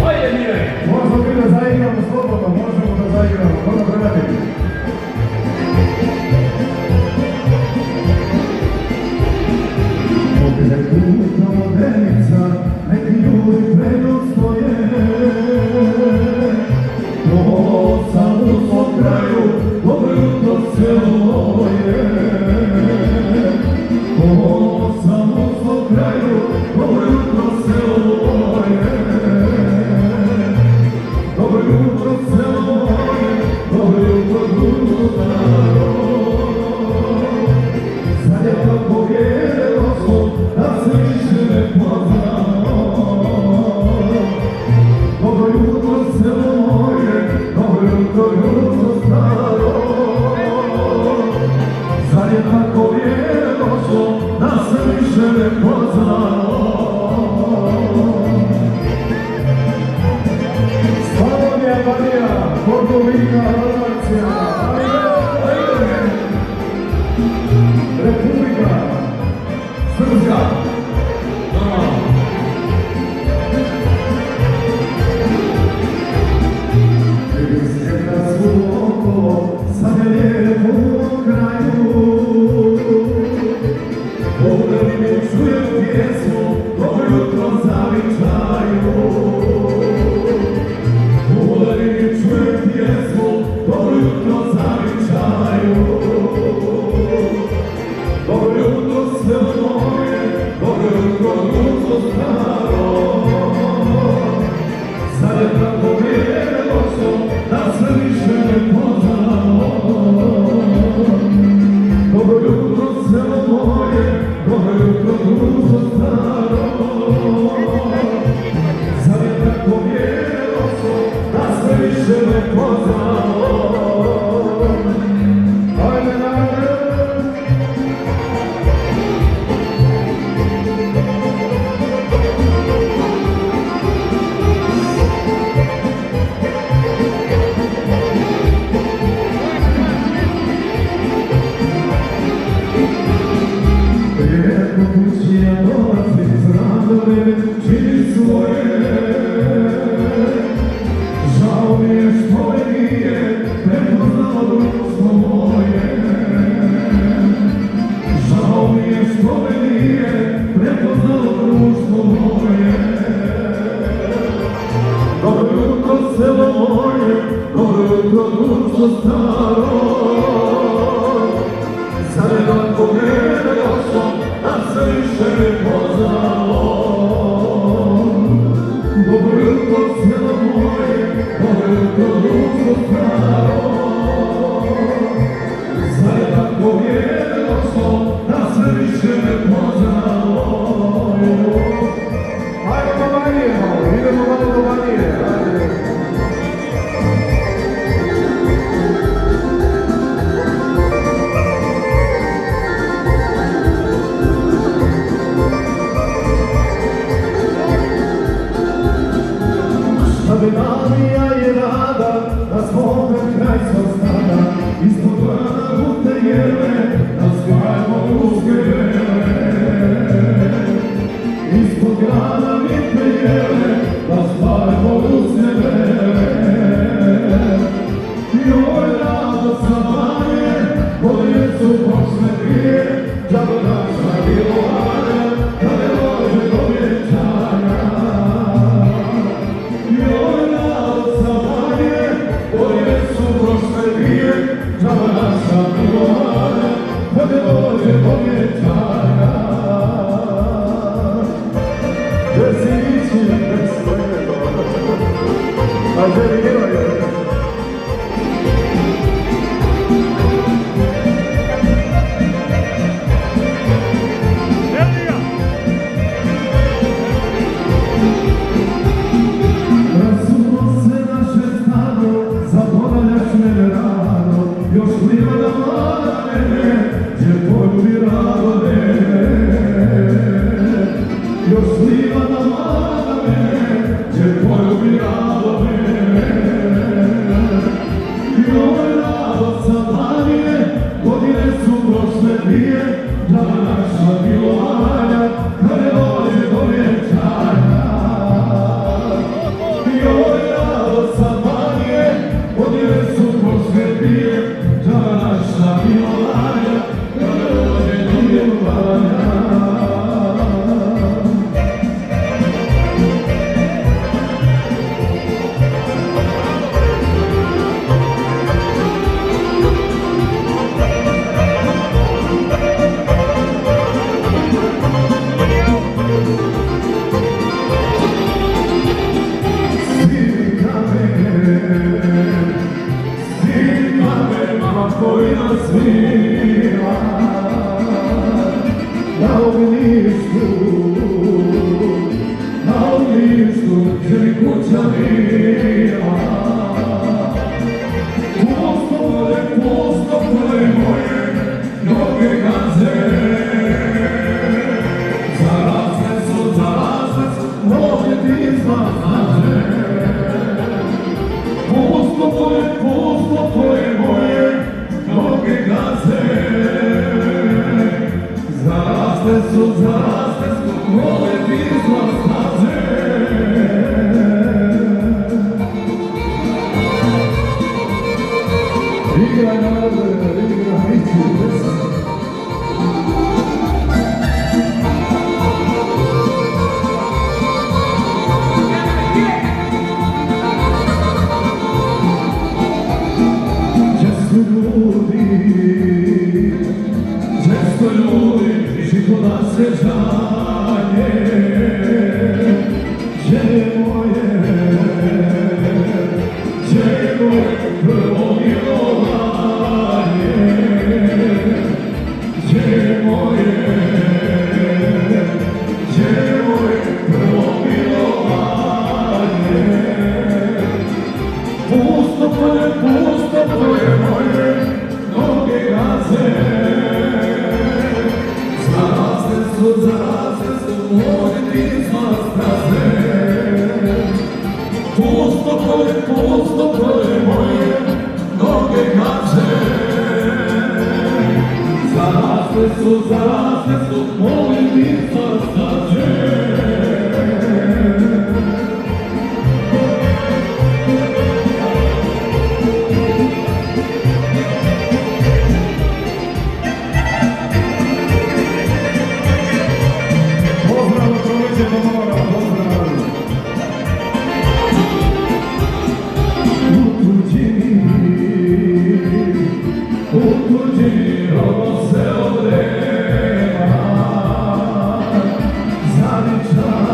Ajde, Mire! Možemo mi da zaigramo slobodno, možemo da zaigramo, možemo prevati. Ovdje kuta modenica, neki ljudi predostoje. To sam u svom kraju, dobro jutro selo moje. To sam u svom kraju, dobro jutro selo moje. Dobro jutro selo moje, dobro jutro društvo staro. Sad je tako vjerovatno da se više ne poznamo. Dobro jutro selo moje, dobro jutro društvo staro. Sad je tako vjerovatno da se više ne poznamo. Marija, Portovika, Hrvatska, Republika, Srpska. Svijeta su okolo, sad je lijepo u kraju. Pogledaj mi čujem pjesmu, dobro jutro zavičaju. Dobro jutro zavičaju. Dobro jutro selo moje, dobro jutro društvo staro. Sad je tako vjerovatno da se više ne poznamo. Dobro jutro selo moje, dobro jutro društvo staro. Sad je tako vjerovatno da se više ne poznamo. Ajde, ajde! Preko kući ja dolazim, znam da me čini svoje. Žao mi je što me nije prepoznalo društvo moje. Žao mi je što me nije prepoznalo društvo moje. Dobro jutro selo moje, dobro jutro društvo staro. Sad je tako vjerovatno da se više ne poznamo. Dobro jutro selo moje, dobro jutro društvo staro. Sad je tako vjerovatno da se više ne poznamo. Ajde do Banije, idemo malo do Banije. Navija je rada, da spomen kraj svog stada, ispod grana bute jele, da skajmo uske vele. Ispod grana bute jele, da skajmo uske vele. Joj rado sa Banje, godine su prošle dvije, džabo naša Milovanja, da ne dođe do vjenčanja. Džaba naša Milovanja, da ne dođe do vjenčanja. Gdje si ići bez svega, a želi heroje. Rasulo se naše stado, zaboravljaš mene rado. Još livada mlada mene, gdje poljubi rado mene. Još livada mlada mene, gdje poljubi rado mene. Joj rado sa Banije, godine su prošle dvije, džaba naša Milovanja, kad ne dođe do vjenčanja. bliže kuća mila. Pusto polje moje, noge gaze. Zarazne su, moje pisma znače. Pusto polje moje, noge gaze. Zarazne su, moje pisma znače. Igraj narode, igraj ići. Često ljudi, života sjećanje, želje moje, prvo milovanje, želje moje, prvo milovanje. Pusto polje moje, noge gaze. Zarazne su, moje pisma straze. Pusto polje moje, noge gaze. Zarazne su, moje pisma straze. U tuđini ovo se odrema, zavičaj.